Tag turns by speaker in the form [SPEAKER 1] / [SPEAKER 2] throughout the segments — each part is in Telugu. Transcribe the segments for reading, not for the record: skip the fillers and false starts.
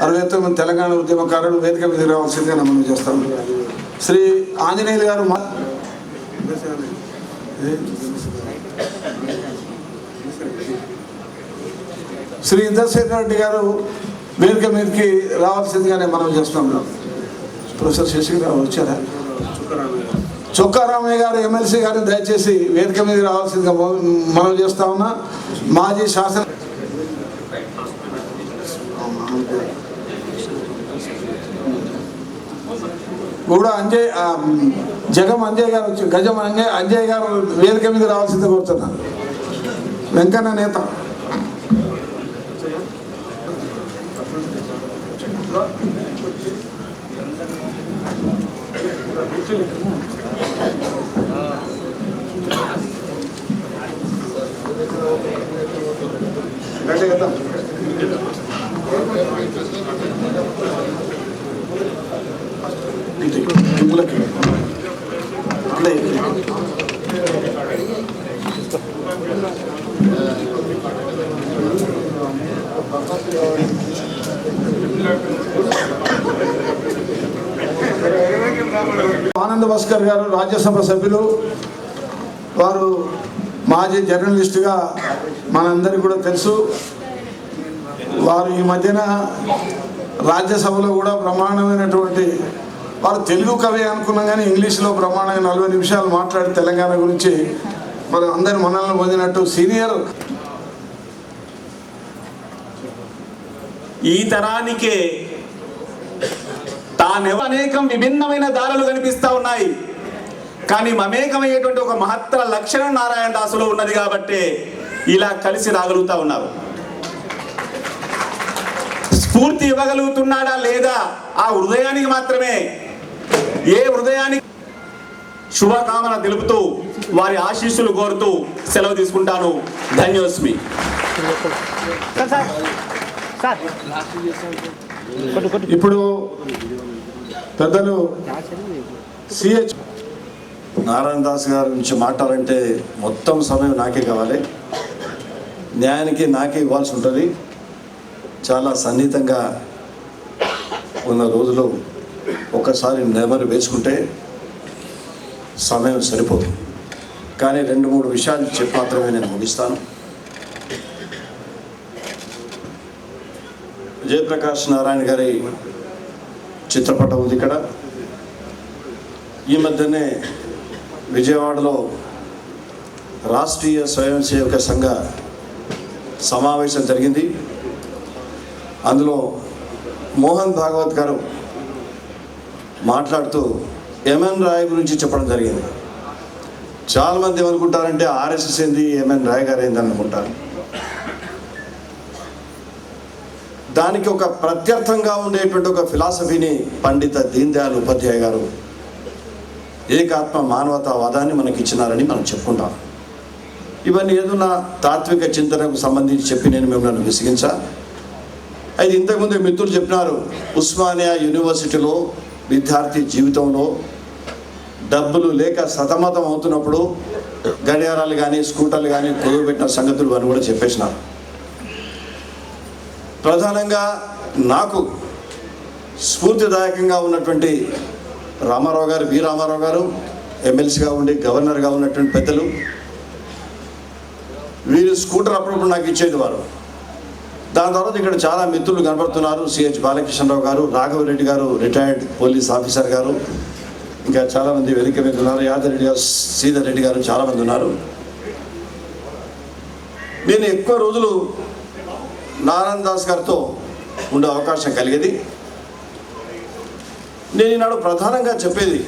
[SPEAKER 1] 69 తెలంగాణ ఉద్యమకారులు వేదిక మీద రావాల్సిందిగా మనం చేస్తాం. శ్రీ ఆంజనేయులు గారు శ్రీ ఇంద్రశేఖర్ రెడ్డి గారు వేదిక మీదకి రావాల్సిందిగానే మనం చేస్తున్నాం. ప్రొఫెసర్ శశిరావు వచ్చారా? చొక్కారామయ్య గారు ఎమ్మెల్సీ గారు దయచేసి వేదిక మీద రావాల్సిందిగా మనం చేస్తా ఉన్నా. మాజీ శాసన కూడా జగం అంజయ్ గారు వచ్చి గజం అంజయ్ గారు వేదిక మీద రావాల్సింది కోరుతున్నాను. వెంకన్న నేత ఆనంద్ భాస్కర్ గారు రాజ్యసభ సభ్యులు, వారు మాజీ జర్నలిస్టుగా మనందరికీ కూడా తెలుసు. వారు ఈ మధ్యన రాజ్యసభలో కూడా బ్రహ్మాండమైనటువంటి, వారు తెలుగు కవి అనుకున్నాం కానీ ఇంగ్లీష్లో బ్రహ్మాండంగా 40 నిమిషాలు మాట్లాడి తెలంగాణ గురించి మరి అందరి మనల్ని పొందినట్టు సీనియర్.
[SPEAKER 2] ఈ తరానికే అనేకం విభిన్నమైన దారులు కనిపిస్తూ ఉన్నాయి, కానీ మమేకమయ్యేటువంటి ఒక మహత్తర లక్షణం నారాయణ దాసులో ఉన్నది కాబట్టి ఇలా కలిసి రాగలుగుతా ఉన్నారు. స్ఫూర్తి ఇవ్వగలుగుతున్నాడా లేదా ఆ హృదయానికి మాత్రమే. ఏ హృదయానికి శుభకామన తెలుపుతూ వారి ఆశీస్సులు కోరుతూ సెలవు తీసుకుంటాను. ధన్యోస్మి.
[SPEAKER 1] ఇప్పుడు పెద్దలు సిహెచ్
[SPEAKER 3] నారాయణ దాస్ గారి గురించి మాట్లాడాలంటే మొత్తం సమయం నాకే కావాలి, న్యాయానికి నాకే ఇవ్వాల్సి ఉంటుంది. చాలా సన్నిహితంగా ఉన్న రోజులు ఒకసారి నెమరు వేసుకుంటే సమయం సరిపోదు. కానీ 2-3 విషయాలు చెప్పి మాత్రమే నేను ముగిస్తాను. జయప్రకాష్ నారాయణ గారి చిత్రపటం ఉంది ఇక్కడ. ఈ మధ్యనే విజయవాడలో రాష్ట్రీయ స్వయం సేవక సంఘ సమావేశం జరిగింది. అందులో మోహన్ భాగవత్ గారు మాట్లాడుతూ ఎంఎన్ రాయ్ గురించి చెప్పడం జరిగింది. చాలామంది ఏమనుకుంటారంటే ఆర్ఎస్ఎస్ ఏంది, ఎంఎన్ రాయ్ గారు ఏంది అనుకుంటారు. దానికి ఒక ప్రత్యర్థంగా ఉండేటువంటి ఒక ఫిలాసఫీని పండిత దీన్ దయాళ్ ఉపాధ్యాయ గారు ఏకాత్మ మానవతావాదాన్ని మనకి ఇచ్చినారని మనం చెప్పుకుంటాం. ఇవన్నీ ఏదన్నా తాత్విక చింతనకు సంబంధించి చెప్పి నేను మిమ్మల్ని విసిగించా. అయితే ఇంతకుముందు మిత్రులు చెప్పినారు, ఉస్మానియా యూనివర్సిటీలో విద్యార్థి జీవితంలో డబ్బులు లేక సతమతం అవుతున్నప్పుడు గడియారాలు కానీ స్కూటర్లు కానీ కుదువబెట్టిన సంగతులు అని కూడా చెప్పేసినారు. ప్రధానంగా నాకు స్ఫూర్తిదాయకంగా ఉన్నటువంటి రామారావు గారు, వి రామారావు గారు ఎమ్మెల్సీగా ఉండి గవర్నర్గా ఉన్నటువంటి పెద్దలు, వీరు స్కూటర్ అప్పుడప్పుడు నాకు ఇచ్చేది వారు. దాని తర్వాత ఇక్కడ చాలా మిత్రులు కనబడుతున్నారు. సిహెచ్ బాలకృష్ణరావు గారు, రాఘవరెడ్డి గారు రిటైర్డ్ పోలీస్ ఆఫీసర్ గారు, ఇంకా చాలామంది వెనుక మీద ఉన్నారు. యాదరెడ్డి గారు, శ్రీధర్ రెడ్డి గారు, చాలామంది ఉన్నారు. నేను ఎక్కువ రోజులు నారాయణ దాస్ గారితో ఉండే అవకాశం కలిగేది. నేను ఈనాడు ప్రధానంగా చెప్పేది,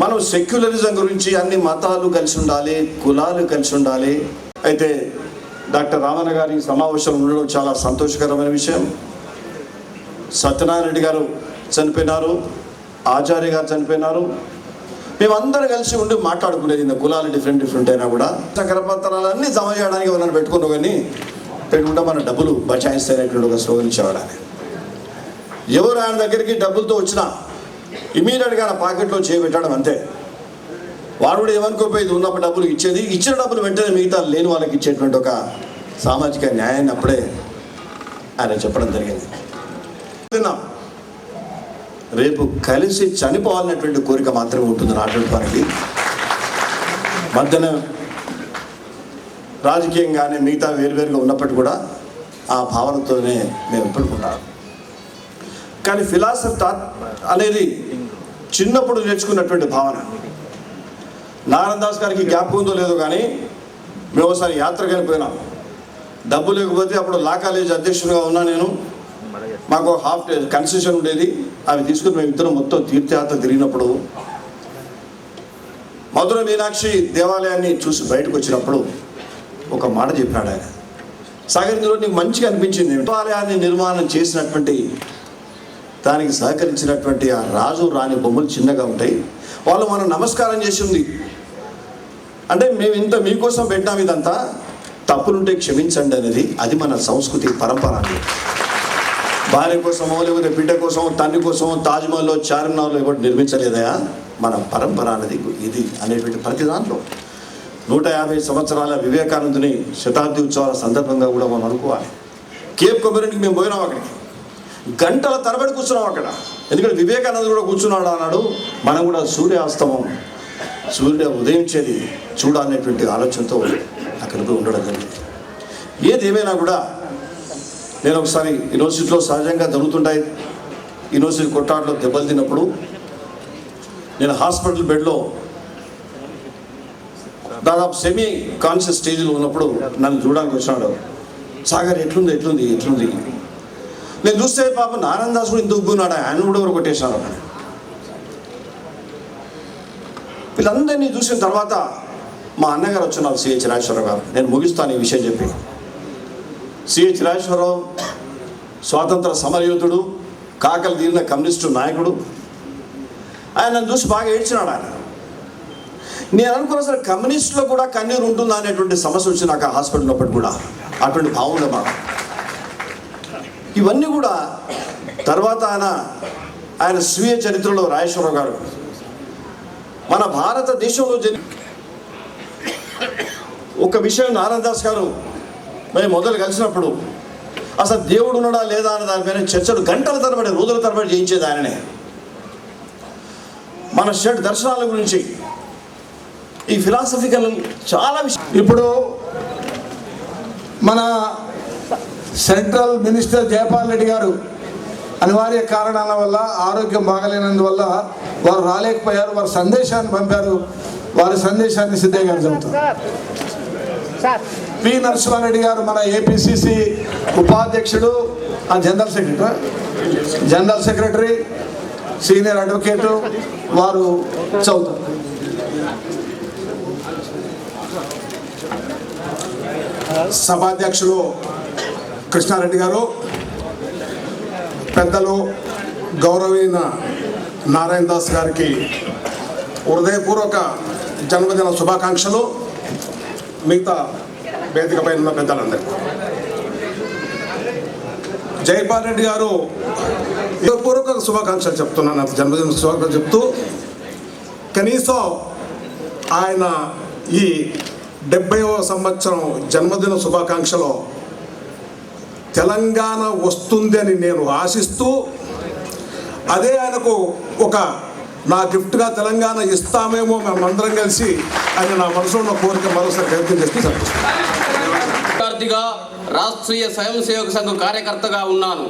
[SPEAKER 3] మనం సెక్యులరిజం గురించి అన్ని మతాలు కలిసి ఉండాలి, కులాలు కలిసి ఉండాలి. అయితే డాక్టర్ రామన్న గారి సమావేశం ఉండడం చాలా సంతోషకరమైన విషయం. సత్యనారాయణ రెడ్డి గారు చనిపోయినారు, ఆచార్య గారు చనిపోయినారు. మేమందరం కలిసి ఉండి మాట్లాడుకునేది. ఇంత కులాలు డిఫరెంట్ అయినా కూడా కరపత్రాలన్నీ జమ చేయడానికి వాళ్ళని పెట్టుకున్నాం, కానీ పెట్టుకుంటే మన డబ్బులు బచాయిస్తానేటువంటి ఒక స్లోగన్ ఇచ్చేవాడని. ఎవరు ఆయన దగ్గరికి డబ్బులతో వచ్చినా ఇమీడియట్గా ఆయన పాకెట్లో చేయబెట్టడం అంతే. వాడు కూడా ఏమనుకోపోయేది, ఉన్నప్పుడు డబ్బులు ఇచ్చేది, ఇచ్చిన డబ్బులు వెంటనే మిగతా లేని వాళ్ళకి ఇచ్చేటువంటి ఒక సామాజిక న్యాయాన్ని అప్పుడే ఆయన చెప్పడం జరిగింది. రేపు కలిసి చనిపోవాలనేటువంటి కోరిక మాత్రమే ఉంటుంది నాటువంటి వారికి. మధ్యన రాజకీయంగానే మిగతా వేరువేరుగా ఉన్నప్పటికీ కూడా ఆ భావనతోనే మేము ఎప్పుడుకున్నాం. కానీ ఫిలాసఫీ థాట్ అనేది చిన్నప్పుడు నేర్చుకున్నటువంటి భావన. నారాయణ దాస్ గారికి జ్ఞాపకం ఉందో లేదో కానీ మేము ఒకసారి యాత్రకు వెళ్ళిపోయినాం. డబ్బు లేకపోతే అప్పుడు లా కాలేజ్ అధ్యక్షుడిగా ఉన్నా నేను. మాకు హాఫ్ డే కన్సెషన్ ఉండేది. అవి తీసుకుని మేము ఇద్దరం మొత్తం తీర్థయాత్ర తిరిగినప్పుడు మధుర మీనాక్షి దేవాలయాన్ని చూసి బయటకు వచ్చినప్పుడు ఒక మాట చెప్పాడు ఆయన. సాగర్ ఇందులో నీకు మంచిగా అనిపించింది. దేవాలయాన్ని నిర్మాణం చేసినటువంటి దానికి సహకరించినటువంటి ఆ రాజు రాణి బొమ్మలు చిన్నగా ఉంటాయి. వాళ్ళు మనం నమస్కారం చేసి ఉంది అంటే మేము ఇంత మీకోసం పెట్టాం, ఇదంతా తప్పులుంటే క్షమించండి అనేది అది మన సంస్కృతి పరంపర. భార్య కోసమో లేకపోతే బిడ్డ కోసమో తండ్రి కోసమో తాజ్మహల్లో చార్మినార్లో ఎవరు నిర్మించలేదా? మన పరంపర అనేది ఇది అనేటువంటి ప్రతి దాంట్లో 150 సంవత్సరాల వివేకానందుని శతాబ్ది ఉత్సవాల సందర్భంగా కూడా మనం అనుకోవాలి. కేప్ కొమరన్కి మేము పోయినాం. అక్కడికి గంటల తరబడి కూర్చున్నాం అక్కడ. ఎందుకంటే వివేకానందుడు కూడా కూర్చున్నాడు అన్నాడు. మనం కూడా సూర్యాస్తమం సూర్యుడు ఉదయించేది చూడాలనేటువంటి ఆలోచనతో అక్కడికి ఉండడం జరిగింది. ఏది ఏమైనా కూడా నేను ఒకసారి యూనివర్సిటీలో సహజంగా జరుగుతుంటాయి. యూనివర్సిటీ కొట్టాట్లో దెబ్బలు తిన్నప్పుడు నేను హాస్పిటల్ బెడ్లో దాదాపు సెమీ కాన్షియస్ స్టేజ్లో ఉన్నప్పుడు నన్ను చూడడానికి వచ్చినాడు. సాగర్ ఎట్లుంది నేను చూస్తే పాప నారాయణ దాస్ కూడా ఇంత ఉబ్బున్నాడు. ఆయన కూడా ఎవరు కొట్టేశారు. వీళ్ళందరినీ చూసిన తర్వాత మా అన్నగారు వచ్చినారు, సిహెచ్ రాజేశ్వరరావు గారు. నేను ముగిస్తాను ఈ విషయం చెప్పి. సిహెచ్ రాజేశ్వరరావు స్వాతంత్ర సమరయోధుడు, కాకలు తీరిన కమ్యూనిస్టు నాయకుడు. ఆయన నన్ను చూసి బాగా ఏడ్చినాడు. ఆయన నేను అనుకున్న సరే కమ్యూనిస్టులో కూడా కన్నీరు ఉంటుందా అనేటువంటి సమస్య వచ్చి నాకు ఆ హాస్పిటల్ ఉన్నప్పటికి కూడా అటువంటి భావం మాకు. ఇవన్నీ కూడా తర్వాత ఆయన స్వీయ చరిత్రలో రాజేశ్వరరావు గారు మన భారతదేశంలో ఒక విషయం నారాయణ దాస్ గారు మేము మొదలు కలిసినప్పుడు అసలు దేవుడు ఉన్నాడా లేదా అన్న దానిపైన చర్చలు గంటల తరబడి రోజుల తరబడి చేయించేది ఆయననే. మన షడ్ దర్శనాల గురించి ఈ ఫిలాసఫికల్ చాలా విషయం.
[SPEAKER 1] ఇప్పుడు మన సెంట్రల్ మినిస్టర్ జయపాల్ రెడ్డి గారు అనివార్య కారణాల వల్ల ఆరోగ్యం బాగలేనందువల్ల వారు రాలేకపోయారు. వారు సందేశాన్ని పంపారు. వారి సందేశాన్ని సిద్ధయ్య గారు చెబుతారు. పి నరసింహారెడ్డి గారు మన ఏపీసీసీ ఉపాధ్యక్షుడు, జనరల్ సెక్రటరీ, సీనియర్ అడ్వకేటు, వారు చదువుతారు.
[SPEAKER 4] సభాధ్యక్షులు కృష్ణారెడ్డి గారు, పెద్దలు గౌరవైన నారాయణ దాస్ గారికి హృదయపూర్వక జన్మదిన శుభాకాంక్షలు. మిగతా వేదికపై ఉన్న పెద్దలందరికీ జైపాల్ రెడ్డి గారు హృదయపూర్వక శుభాకాంక్షలు చెప్తున్నాను. జన్మదిన శుభాకాంక్షలు చెప్తూ కనీసం ఆయన ఈ 70వ సంవత్సరం జన్మదిన శుభాకాంక్షలో తెలంగాణ వస్తుంది అని నేను ఆశిస్తూ, అదే ఆయనకు ఒక నా గిఫ్ట్గా తెలంగాణ ఇస్తామేమో మేమందరం కలిసి అని నా మనసులో ఉన్న కోరిక మరోసారి ప్రయత్నం చేస్తే
[SPEAKER 5] విద్యార్థిగా రాష్ట్రీయ స్వయం సేవక సంఘం కార్యకర్తగా ఉన్నాను.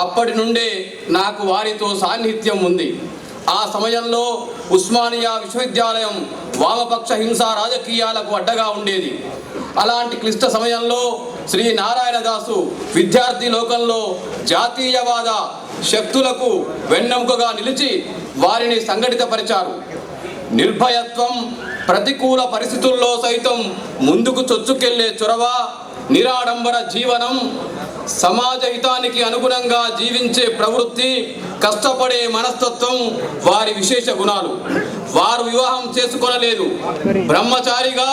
[SPEAKER 5] అప్పటి నుండే నాకు వారితో సాన్నిహిత్యం ఉంది. ఆ సమయంలో ఉస్మానియా విశ్వవిద్యాలయం వామపక్ష హింసా రాజకీయాలకు అడ్డగా ఉండేది. అలాంటి క్లిష్ట సమయంలో శ్రీ నారాయణ దాసు విద్యార్థి లోకంలో జాతీయవాద శక్తులకు వెన్నెముకగా నిలిచి వారిని సంఘటితపరిచారు. నిర్భయత్వం, ప్రతికూల పరిస్థితుల్లో సైతం ముందుకు చొచ్చుకెళ్లే చొరవ, నిరాడంబర జీవనం, సమాజ హితానికి అనుగుణంగా జీవించే ప్రవృత్తి, కష్టపడే మనస్తత్వం వారి విశేష గుణాలు. వారు వివాహం చేసుకొనలేదు. బ్రహ్మచారిగా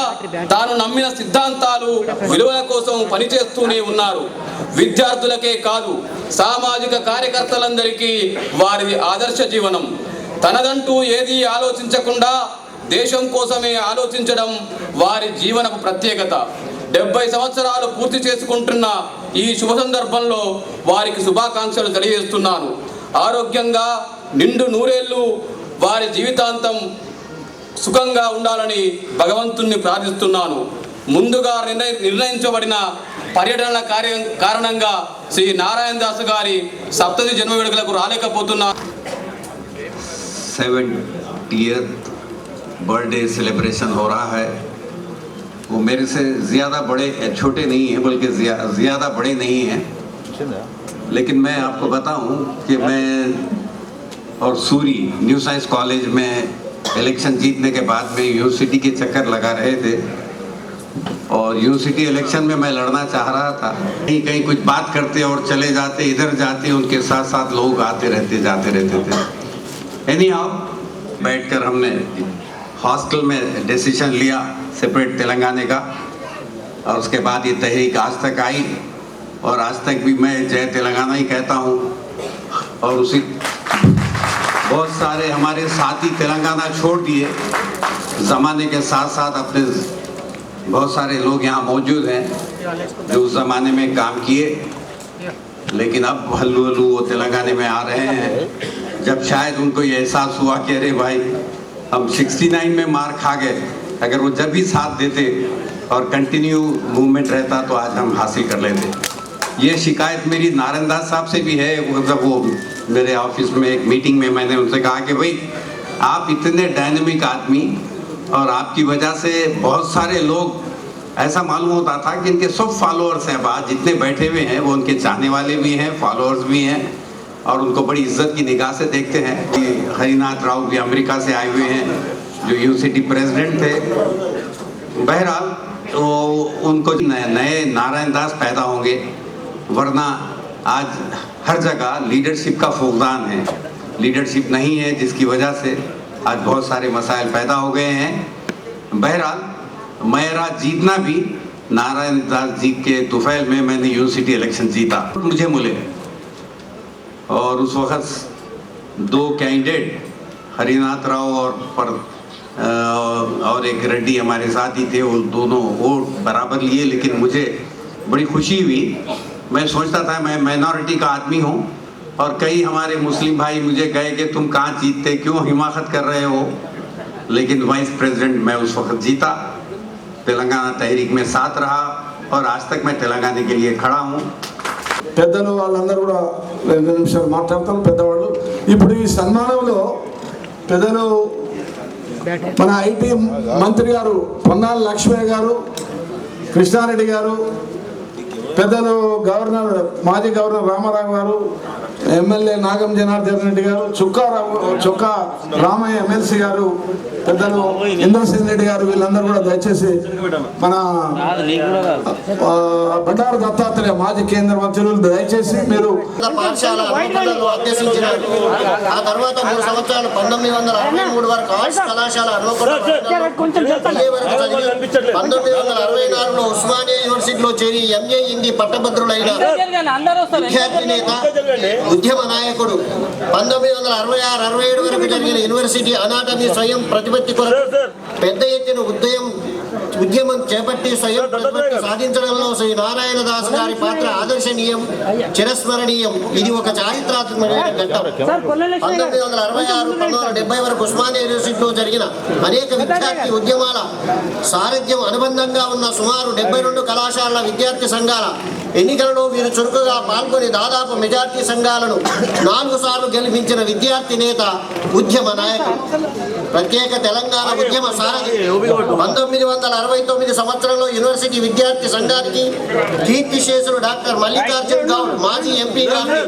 [SPEAKER 5] తాను నమ్మిన సిద్ధాంతాలు, విలువల కోసం పనిచేస్తూనే ఉన్నారు. విద్యార్థులకే కాదు, సామాజిక కార్యకర్తలందరికీ వారిది ఆదర్శ జీవనం. తనదంటూ ఏదీ ఆలోచించకుండా దేశం కోసమే ఆలోచించడం వారి జీవనపు ప్రత్యేకత. 70 సంవత్సరాలు పూర్తి చేసుకుంటున్న ఈ శుభ సందర్భంలో వారికి శుభాకాంక్షలు తెలియజేస్తున్నాను. ఆరోగ్యంగా నిండు నూరేళ్లు వారి జీవితాంతం సుఖంగా ఉండాలని భగవంతుణ్ణి ప్రార్థిస్తున్నాను. ముందుగా నిర్ణయించబడిన పర్యటనల కారణంగా శ్రీ నారాయణ దాస్ గారి సప్తతి జన్మ వేడుకలకు రాలేకపోతున్నా.
[SPEAKER 6] 70th बर्थडे सेलिब्रेशन हो रहा है। वो मेरे से ज़्यादा बड़े छोटे नहीं हैं, बल्कि ज़्यादा बड़े नहीं हैं, लेकिन मैं आपको बताऊं कि मैं और सूरी न्यू साइंस कॉलेज में इलेक्शन जीतने के बाद में यूनिवर्सिटी के चक्कर लगा रहे थे और यूनिवर्सिटी इलेक्शन में मैं लड़ना चाह रहा था। कहीं कहीं कुछ बात करते और चले जाते, इधर जाते, उनके साथ साथ लोग आते रहते जाते रहते थे। एनीहाउ बैठकर हमने हॉस्टल में डिसीजन लिया सेपरेट तेलंगाना का, और उसके बाद ये तहरीक आज तक आई और आज तक भी मैं जय तेलंगाना ही कहता हूँ। और उसी बहुत सारे हमारे साथी तेलंगाना छोड़ दिए, ज़माने के साथ साथ अपने बहुत सारे लोग यहाँ मौजूद हैं जो उस ज़माने में काम किए, लेकिन अब हल्लू हल्लू वो तेलंगाना में आ रहे हैं। जब शायद उनको ये एहसास हुआ कि अरे भाई हम 69 में मार खा गए, अगर वो जब भी साथ देते और कंटिन्यू मूवमेंट रहता तो आज हम हासिल कर लेते। ये शिकायत मेरी नारायण दास साहब से भी है। जब वो मेरे ऑफिस में एक मीटिंग में मैंने उनसे कहा कि भाई आप इतने डायनेमिक आदमी और आपकी वजह से बहुत सारे लोग, ऐसा मालूम होता था कि इनके सब फॉलोअर्स हैं, आज जितने बैठे हुए हैं वो उनके चाहने वाले भी हैं, फॉलोअर्स भी हैं और उनको बड़ी इज्जत की निगाह से देखते हैं। हरिनाथ राव भी अमेरिका से आए हुए हैं जो यूनिवर्सिटी प्रेसिडेंट थे। बहरहाल तो उनको नए नारायण दास पैदा होंगे, वरना आज हर जगह लीडरशिप का फुकदान है, लीडरशिप नहीं है, जिसकी वजह से आज बहुत सारे मसाइल पैदा हो गए हैं। बहरहाल मेरा जीतना भी नारायण दास जी के तुफैल में मैंने यूनिवर्सिटी इलेक्शन जीता, मुझे मिले। और उस वक्त दो कैंडिडेट हरिनाथ राव और एक रेड्डी हमारे साथ ही थे, वो दोनों वोट बराबर लिए, लेकिन मुझे बड़ी खुशी हुई। मैं सोचता था मैं माइनॉरिटी का आदमी हूँ और कई हमारे मुस्लिम भाई मुझे कहे कि तुम कहाँ जीतते, क्यों हिमाकत कर रहे हो, लेकिन वाइस प्रेसिडेंट मैं उस वक्त जीता, तेलंगाना तहरीक में साथ रहा और आज तक मैं तेलंगाना के लिए खड़ा हूँ।
[SPEAKER 1] పెద్దలు వాళ్ళందరూ కూడా 2 నిమిషాలు మాట్లాడతాం పెద్దవాళ్ళు. ఇప్పుడు ఈ సన్మానంలో పెద్దలు మన ఐటీ మంత్రి గారు పొన్నాల లక్ష్మయ్య గారు, కృష్ణారెడ్డి గారు, పెద్దలు గవర్నర్ మాజీ గవర్నర్ రామారావు గారు, ఎమ్మెల్యే నాగం జనార్దన్ రెడ్డి గారు, చుక్కా రామయ్య ఎమ్మెల్సీ గారు, పెద్దలు ఇంద్రసేన్ రెడ్డి గారు, వీళ్ళందరూ కూడా దయచేసి మన బండారు దత్తాత్రేయ మాజీ కేంద్ర మంత్రులు దయచేసి మీరు
[SPEAKER 7] పాఠశాల అభ్యసించిన ఆ తర్వాత 3 సంవత్సరాలు 1963 వరకు ఆర్ట్స్ కళాశాల 1964లో ఉస్మానియా యూనివర్సిటీలో చేరి ఎంఏ హిందీ పట్టభద్రులైన విద్యార్థి నేత, ఉద్యమ నాయకుడు. 1966-67 వరకు జరిగిన యూనివర్సిటీ అనాటమీ స్వయం ప్రతిపత్తి కొరకు పెద్ద ఎత్తున ఉద్యమం చేపట్టి స్వయం ప్రతిపత్తి సాధించడంలో శ్రీ నారాయణ దాస్ గారి పాత్ర ఆదర్శనీయం, చిరస్మరణీయం. ఇది ఒక చారిత్రాత్మకమైన ఘట్టం. 1966-1970 వరకు ఉస్మానియా యూనివర్సిటీలో జరిగిన అనేక విద్యార్థి ఉద్యమాల సారథ్యం అనుబంధంగా ఉన్న సుమారు 72 కళాశాలల విద్యార్థి సంఘాల ఎన్నికలలో వీరు చురుకుగా పాల్గొని దాదాపు మెజార్టీ సంఘాలను 4 సార్లు గెలిపించిన విద్యార్థి నేత, ఉద్యమ నాయకుడు, ప్రత్యేక తెలంగాణ ఉద్యమ సారథి. 1969 సంవత్సరంలో యూనివర్సిటీ విద్యార్థి సంఘానికి కీర్తిశేషులు డాక్టర్ మల్లికార్జున్ గౌడ్ మాజీ ఎంపీ గారిని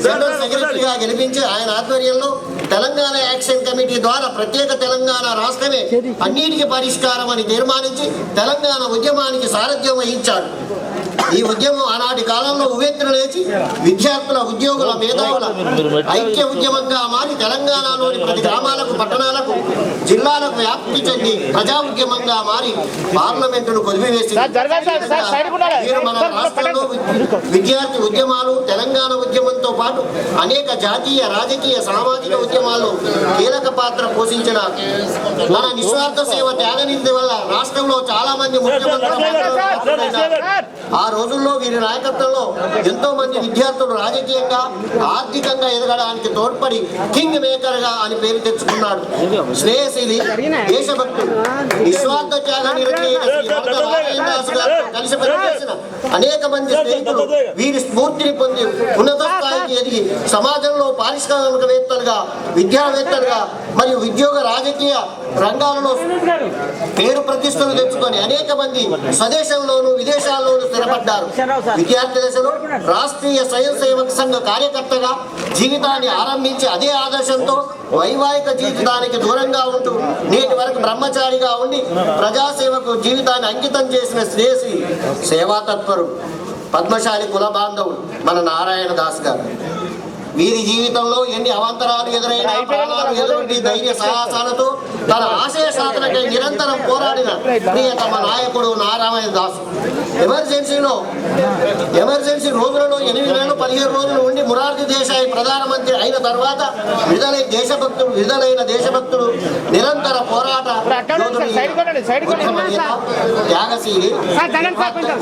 [SPEAKER 7] జనరల్ సెక్రటరీగా గెలిపించి ఆయన ఆధ్వర్యంలో తెలంగాణ యాక్షన్ కమిటీ ద్వారా ప్రత్యేక తెలంగాణ రాష్ట్రమే అన్నిటికీ పరిష్కారం అని తీర్మానించి తెలంగాణ ఉద్యమానికి సారథ్యం వహించాడు. ఈ ఉద్యమం ఆనాటి కాలంలో ఉవ్వెత్తున లేచి విద్యార్థుల, ఉద్యోగుల, మేధావుల ఐక్య ఉద్యమంగా మారి తెలంగాణలోని ప్రతి గ్రామాలకు, పట్టణాలకు, జిల్లాలకు వ్యాప్తి చెంది ప్రజా ఉద్యమంగా మారి పార్లమెంటును కొలిపివేసింది. మన రాష్ట్రంలో విద్యార్థి ఉద్యమాలు తెలంగాణ ఉద్యమంతో పాటు అనేక జాతీయ, రాజకీయ, సామాజిక ఉద్యమాల్లో కీలక పాత్ర పోషించిన మన నిస్వార్థ సేవ త్యాగనిధి వల్ల రాష్ట్రంలో చాలా మంది ముఖ్యమంత్రులు ఆ రోజుల్లో వీరి నాయకత్వంలో ఎంతో మంది విద్యార్థులు రాజకీయంగా ఆర్థికంగా ఎదగడానికి తోడ్పడి కింగ్ మేకర్ గా అని పేరు తెచ్చుకున్నాడు. శ్రేయశీలి, దేశభక్తుడు, నిస్వార్థ త్యాగ నిరతి కలిసి పనిచేసిన అనేక మంది స్నేహితులు వీరి స్ఫూర్తిని పొంది ఉన్నత స్థాయికి ఎదిగి సమాజంలో పారిశ్రామికవేత్తలుగా, విద్యావేత్తలుగా మరియు ఉద్యోగ రాజకీయ రంగాలలో పేరు ప్రతిష్టలు తెచ్చుకొని అనేక మంది స్వదేశంలోను విదేశాల్లోనూ స్థిరపడ్డారు. విద్యార్థి దశలో రాష్ట్రీయ స్వయం సేవక సంఘ కార్యకర్తగా జీవితాన్ని ఆరంభించి అదే ఆదర్శంతో వైవాహిక జీవితానికి దూరంగా ఉంటూ నేటి వరకు బ్రహ్మచారిగా ఉండి ప్రజాసేవకు జీవితాన్ని అంకితం చేసిన శ్రేయసి సేవా తత్పరుడు, పద్మశాలి కుల బాంధవుడు మన నారాయణ దాస్ గారు. వీరి జీవితంలో ఎన్ని అవాంతరాలు ఎదురైనా ప్రాణాలు ఎదురొడ్డి ధైర్య సాహసాలతో తన ఆశయ సాధనకై నిరంతరం పోరాడిన ప్రియతమ నాయకుడు నారాయణ దాస్. ఎమర్జెన్సీ రోజులలో 8 నెలలు 15 రోజులు ఉండి మొరార్జీ దేశాయ్ ప్రధానమంత్రి అయిన తర్వాత విడుదలైన దేశభక్తుడు, నిరంతర పోరాట త్యాగశీలి,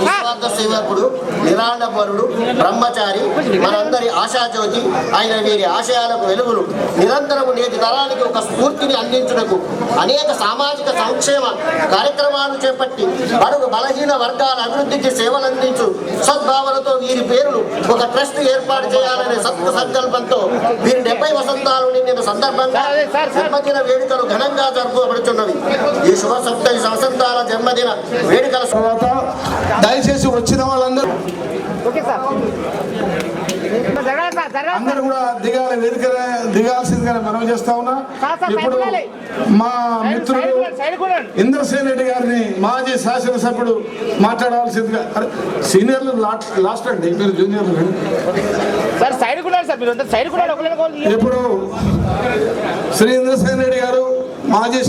[SPEAKER 7] నిస్వార్థ సేవకుడు, నిరాడంబరుడు, బ్రహ్మచారి, మనందరి ఆశాజ్యోతి ఆయన. వీరి ఆశయాలకు వెలుగులు నిరంతరము నేటి తరానికి ఒక స్ఫూర్తిని అందించుటకు అనేక సామాజిక సంక్షేమ కార్యక్రమాలు చేపట్టి బడుగు బలహీన వర్గాల అభివృద్ధికి సేవలందించు సద్భావనతో వీరి పేరును ఒక ట్రస్ట్ ఏర్పాటు చేయాలనే సంకల్పంతో వీరి 70 వసంతాలు నిండిన సందర్భంగా జన్మదిన వేడుకలు ఘనంగా జరుపుకోబడుతున్నవి. ఈ శుభ 70 వసంతాల జన్మదిన వేడుకల
[SPEAKER 1] తర్వాత దయచేసి వచ్చిన వాళ్ళందరూ అందరూ కూడా దిగాల్సిందిగా మనవి చేస్తా ఉన్నా. ఇప్పుడు మా మిత్రుడు ఇంద్రసేన్ రెడ్డి గారిని మాజీ శాసనసభ్యుడు మాట్లాడవలసిందిగా. సీనియర్లు లాస్ట్ అండి, మీరు జూనియర్లు. ఇప్పుడు శ్రీ ఇంద్రసేన్ రెడ్డి గారు మాజీ